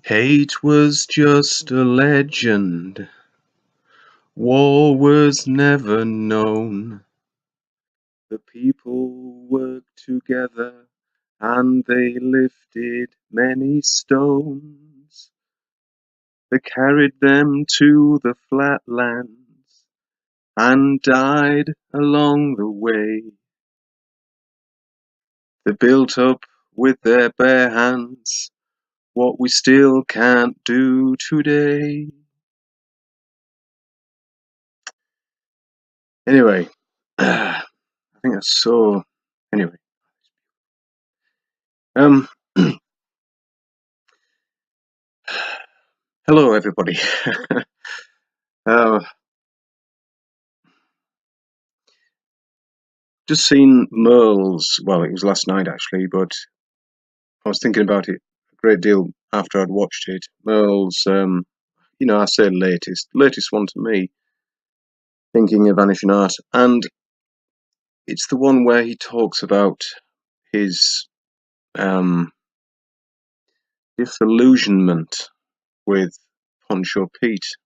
Hate was just a legend. War was never known. The people worked together and they lifted many stones. They carried them to the flatlands and died along the way. They built up with their bare hands what we still can't do today. Anyway, I think that's so. Anyway, um, hello everybody. uh, just seen Merle's. Well, it was last night actually, but I was thinking about it a great deal after I'd watched it. Merle's, I say latest one to me. Thinking of Vanishing Art, and it's the one where he talks about his disillusionment with Poncho Pete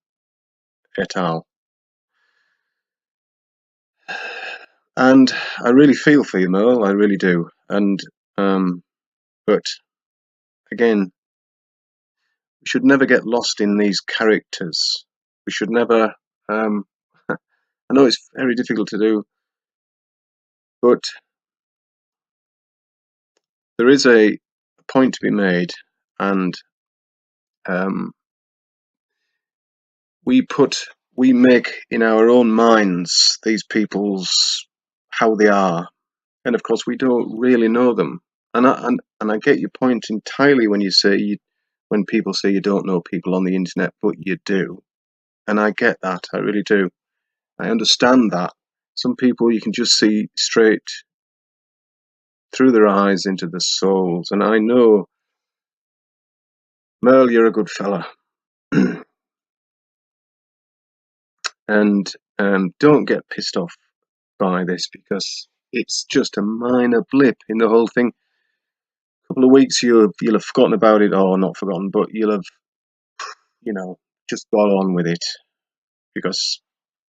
et al. And I really feel for you, Merle. I really do. And but again, we should never get lost in these characters. We should never. I know it's very difficult to do, but there is a point to be made, and um, we make in our own minds these people's how they are, and of course we don't really know them. And I get your point entirely when you say when people say you don't know people on the internet, but you do, and I get that. I really do. I understand that. Some people you can just see straight through their eyes into their souls, and I know, Merle, you're a good fella, and don't get pissed off by this because it's just a minor blip in the whole thing. A couple of weeks you'll have forgotten about it, or not forgotten, but you'll have just got on with it because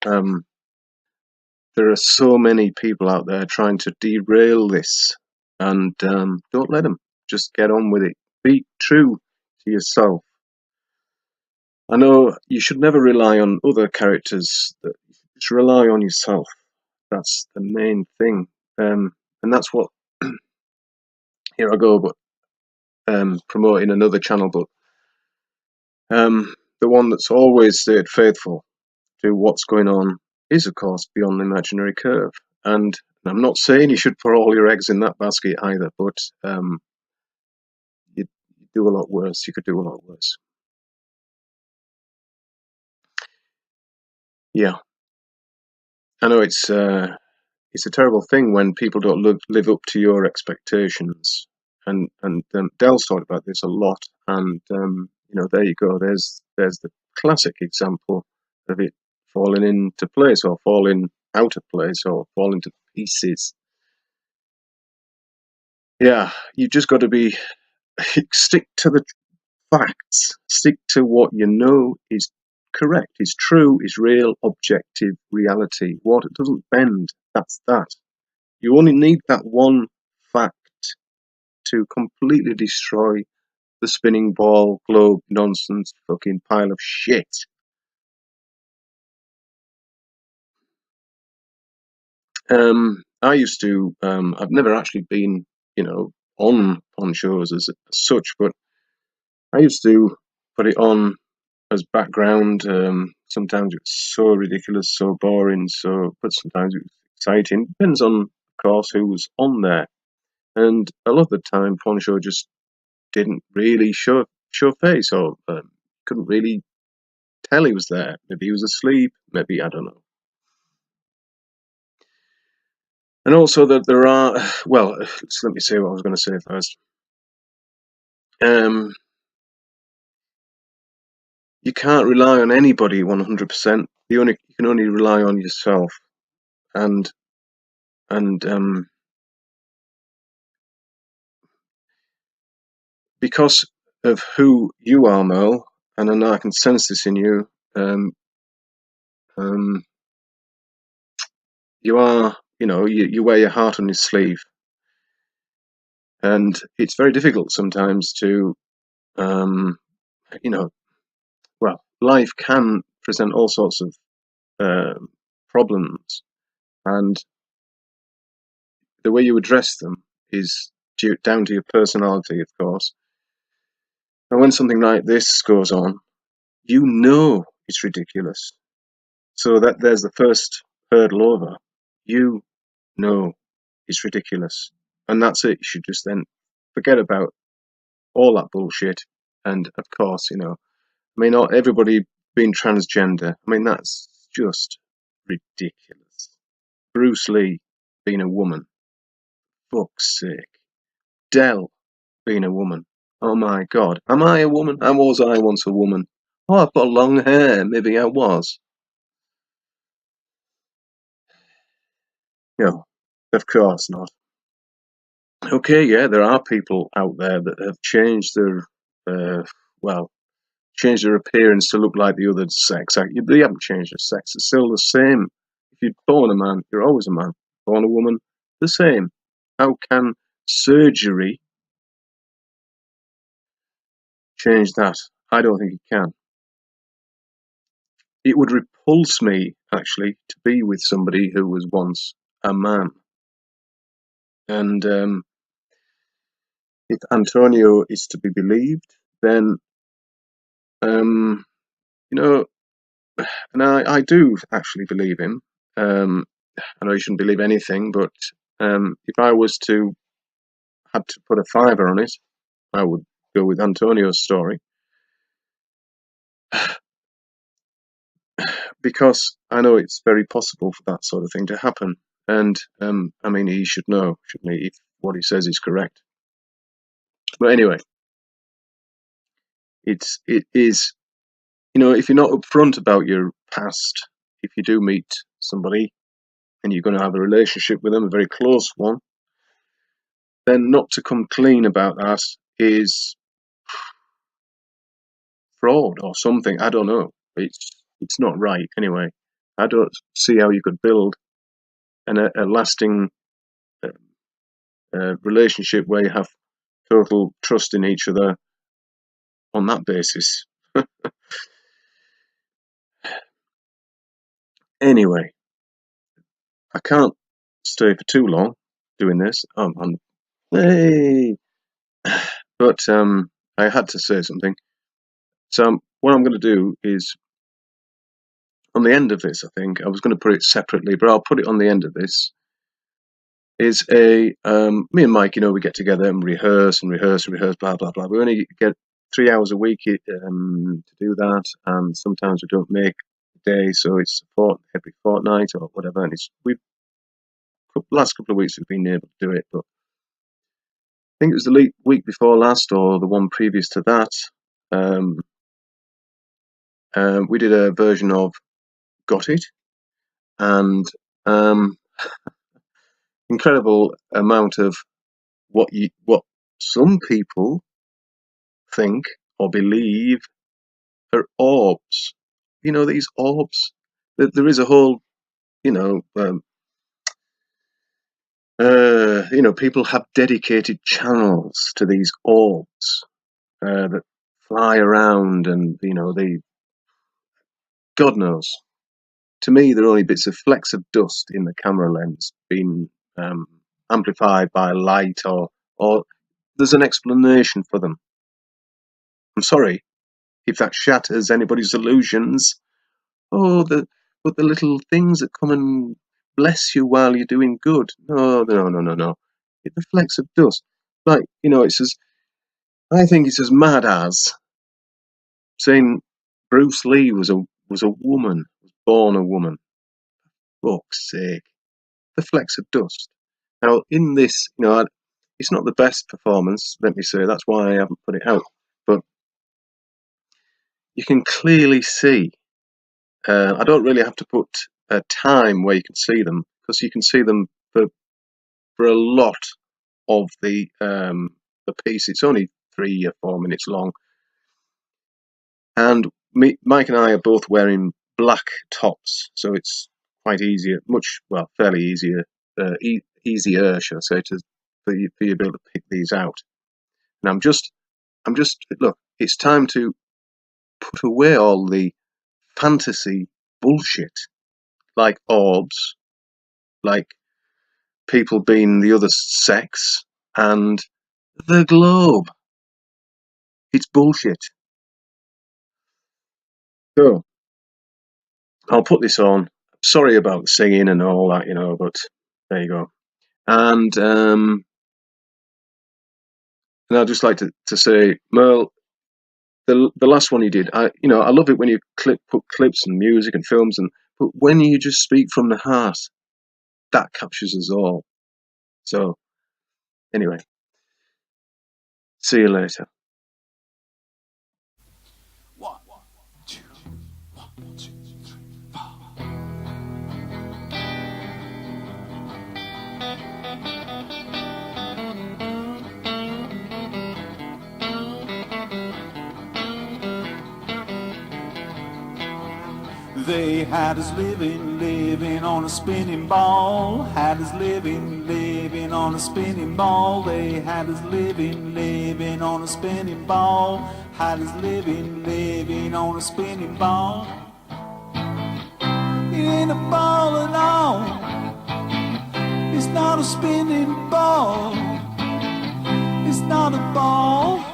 there are so many people out there trying to derail this, and don't let them. Just get on with it. Be true to yourself. I know you should never rely on other characters. Just rely on yourself. That's the main thing, and that's what. Here I go, but promoting another channel, but the one that's always stayed faithful to what's going on is, of course, Beyond the Imaginary Curve. And I'm not saying you should put all your eggs in that basket either, but you do a lot worse. You could do a lot worse. Yeah, I know it's a terrible thing when people don't live up to your expectations. And Dell's talked about this a lot. And there you go. There's the classic example of it falling into place, or falling out of place, or falling to pieces. Yeah, you've just got to be stick to the facts, stick to what you know is correct, is true, is real, objective reality. What it doesn't bend, that's that. You only need that one fact to completely destroy the spinning ball globe nonsense fucking pile of shit. I used to. I've never actually been, on shows as such, but I used to put it on as background. Sometimes it was so ridiculous, so boring, but sometimes it was exciting. Depends on, of course, who was on there. And a lot of the time, Show just didn't really show face, or couldn't really tell he was there. Maybe he was asleep. Maybe, I don't know. And also that there are, well, let me say what I was going to say first. You can't rely on anybody 100%. You can only rely on yourself, and because of who you are, Mo, and I know I can sense this in you. Um, you are, you wear your heart on your sleeve, and it's very difficult sometimes to, um, you know, well, life can present all sorts of problems, and the way you address them is down to your personality, of course. And when something like this goes on, you know it's ridiculous. So that there's the first hurdle over. You know it's ridiculous. And that's it. You should just then forget about all that bullshit. And of course, I mean, not everybody being transgender. I mean, that's just ridiculous. Bruce Lee being a woman. Fuck's sake. Dell being a woman. Oh my God. Am I a woman? I was I once a woman. Oh, I've got long hair. Maybe I was. No, of course not. Okay, yeah, there are people out there that have changed well, changed their appearance to look like the other sex. They haven't changed their sex. It's still the same. If you're born a man, you're always a man. Born a woman, the same. How can surgery change that? I don't think it can. It would repulse me, actually, to be with somebody who was once a man. And if Antonio is to be believed, then, um, you know, and I do actually believe him. I know you shouldn't believe anything, but if I was to had to put a fiver on it, I would go with Antonio's story because I know it's very possible for that sort of thing to happen. And I mean, he should know, shouldn't he, if what he says is correct. But anyway, it is, if you're not upfront about your past, if you do meet somebody and you're going to have a relationship with them, a very close one, then not to come clean about that is fraud or something. I don't know. It's not right anyway. I don't see how you could build a lasting relationship where you have total trust in each other on that basis. Anyway, I can't stay for too long doing this. Hey, but I had to say something. So what I'm going to do is on the end of this. I think I was going to put it separately, but I'll put it on the end of this. Is me and Mike, we get together and rehearse and rehearse and rehearse, blah blah blah. We only get 3 hours a week to do that, and sometimes we don't make a day, so it's every fortnight or whatever. And we've last couple of weeks we've been able to do it, but I think it was the week before last or the one previous to that. Um, we did a version of Got It, and um, incredible amount of what some people think or believe are orbs. These orbs. There is a whole, you know, um, people have dedicated channels to these orbs that fly around, and they, God knows. To me, they're only bits of flecks of dust in the camera lens being amplified by light, or there's an explanation for them. I'm sorry if that shatters anybody's illusions. Oh, but the little things that come and bless you while you're doing good. No, no, no, no, no. The flecks of dust. Like, I think it's as mad as saying Bruce Lee was a woman, was born a woman. Fuck's sake. The flecks of dust. Now, in this, it's not the best performance, let me say. That's why I haven't put it out. But you can clearly see. I don't really have to put a time where you can see them, because you can see them for a lot of the piece. It's only 3 or 4 minutes long. And Mike and I are both wearing black tops, so it's quite easier, fairly easier, easier, should I say, for you to be able to pick these out. And look, it's time to put away all the fantasy bullshit, like orbs, like people being the other sex, and the globe. It's bullshit. So, I'll put this on. Sorry about the singing and all that, but there you go. And I'd just like to say, Merle, the last one you did, I love it when you put clips and music and films, but when you just speak from the heart, that captures us all. So, anyway, see you later. One, two, 1, 2, 3, 4. They had us living on a spinning ball. Had us living on a spinning ball. They had us living on a spinning ball. Had us living on a spinning ball. It ain't a ball at all. It's not a spinning ball. It's not a ball.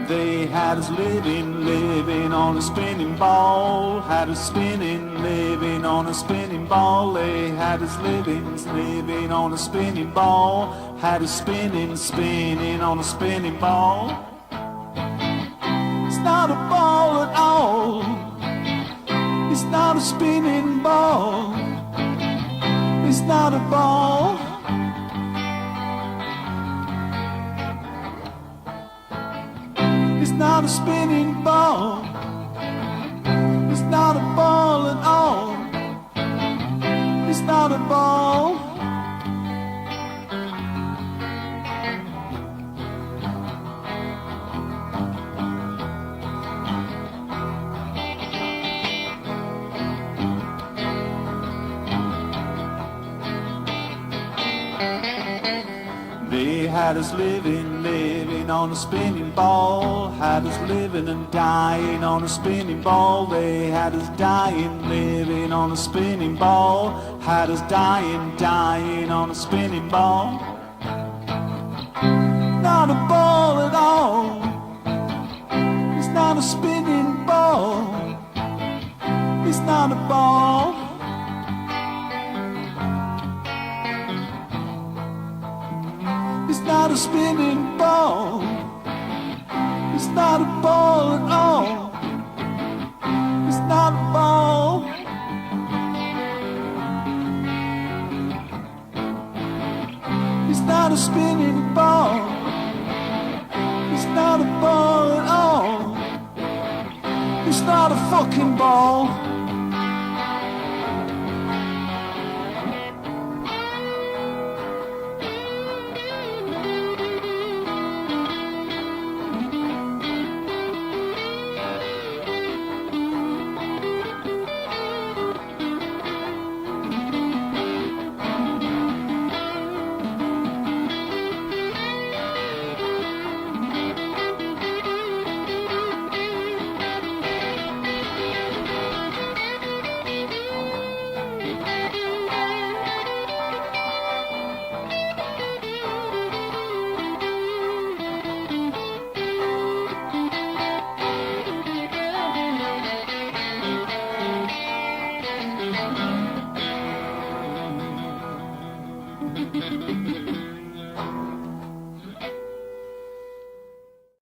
They had us living on a spinning ball. Had us living on a spinning ball. They had us living on a spinning ball. Had us spinning on a spinning ball. It's not a ball at all. It's not a spinning ball. It's not a ball. It's not a spinning ball. It's not a ball at all. It's not a ball. They had us living on a spinning ball. Had us living and dying on a spinning ball. They had us dying, living on a spinning ball. Had us dying on a spinning ball. Not a ball at all. It's not a spinning ball. It's not a ball. It's not a spinning ball. It's not a ball at all. It's not a ball. It's not a spinning ball. It's not a ball at all. It's not a fucking ball.